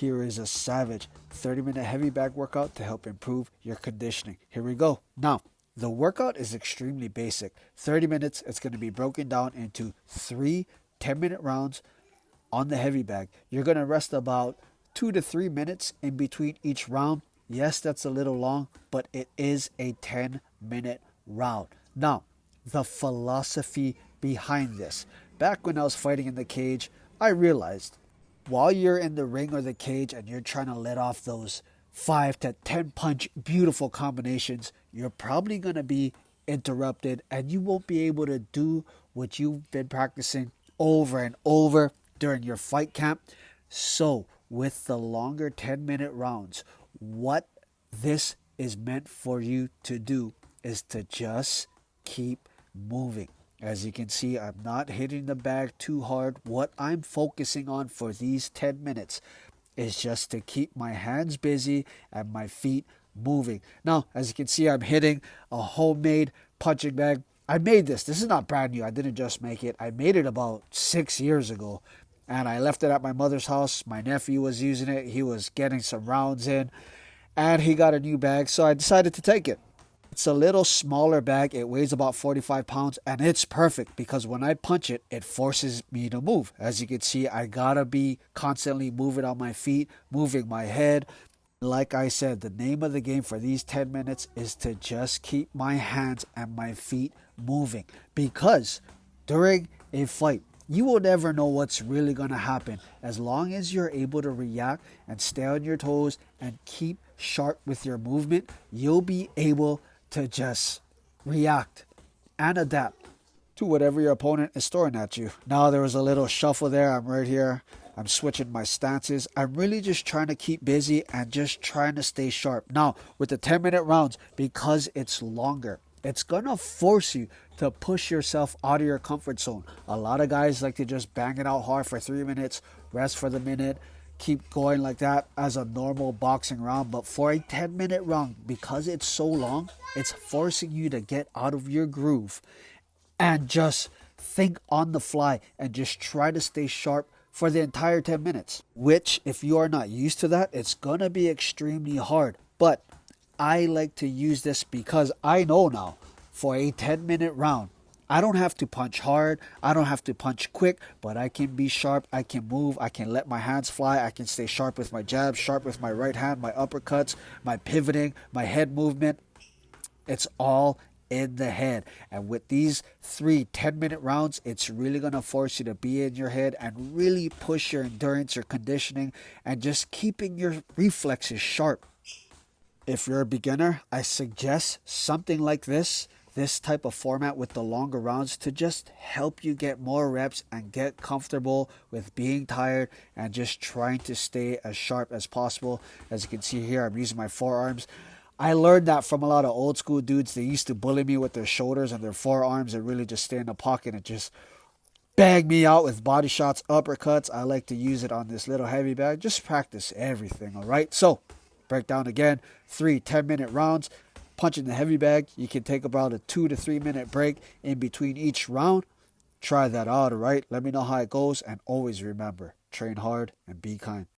here is a savage 30-minute heavy bag workout to help improve your conditioning. Here we go. Now, the workout is extremely basic. 30 minutes, it's going to be broken down into 3 10-minute rounds on the heavy bag. You're going to rest about 2 to 3 minutes in between each round. Yes, that's a little long, but it is a 10-minute round. Now, the philosophy behind this. Back when I was fighting in the cage, I realized while you're in the ring or the cage and you're trying to let off those 5 to 10 punch beautiful combinations, you're probably going to be interrupted and you won't be able to do what you've been practicing over and over during your fight camp. So with the longer 10-minute rounds, what this is meant for you to do is to just keep moving. As you can see, I'm not hitting the bag too hard. What I'm focusing on for these 10 minutes is just to keep my hands busy and my feet moving. Now, as you can see, I'm hitting a homemade punching bag. I made this. This is not brand new. I didn't just make it. I made it about 6 years ago. And I left it at my mother's house. My nephew was using it. He was getting some rounds in. And he got a new bag, so I decided to take it. It's a little smaller bag. It weighs about 45 pounds, and it's perfect because when I punch it, it forces me to move. As you can see, I gotta be constantly moving on my feet, moving my head. Like I said, the name of the game for these 10 minutes is to just keep my hands and my feet moving, because during a fight, you will never know what's really going to happen. As long as you're able to react and stay on your toes and keep sharp with your movement, you'll be able to just react and adapt to whatever your opponent is throwing at you. Now, there was a little shuffle there. I'm right here. I'm switching my stances. I'm really just trying to keep busy and just trying to stay sharp. Now, with the 10-minute rounds, because it's longer, it's going to force you to push yourself out of your comfort zone. A lot of guys like to just bang it out hard for 3 minutes, rest for the minute, keep going like that as a normal boxing round. But for a 10-minute round, because it's so long, it's forcing you to get out of your groove and just think on the fly and just try to stay sharp for the entire 10 minutes. Which, if you are not used to that, it's going to be extremely hard. But I like to use this because I know now for a 10-minute round, I don't have to punch hard, I don't have to punch quick, but I can be sharp, I can move, I can let my hands fly, I can stay sharp with my jabs, sharp with my right hand, my uppercuts, my pivoting, my head movement. It's all in the head. And with these 3 10-minute rounds, it's really going to force you to be in your head and really push your endurance, your conditioning, and just keeping your reflexes sharp. If you're a beginner, I suggest something like this type of format with the longer rounds to just help you get more reps and get comfortable with being tired and just trying to stay as sharp as possible. As you can see here, I'm using my forearms. I learned that from a lot of old school dudes. They used to bully me with their shoulders and their forearms and really just stay in the pocket and just bang me out with body shots, uppercuts. I like to use it on this little heavy bag. Just practice everything, all right? So, break down again, 3 10-minute rounds. Punching the heavy bag, you can take about a 2 to 3 minute break in between each round. Try that out, all right? Let me know how it goes, and always remember, train hard and be kind.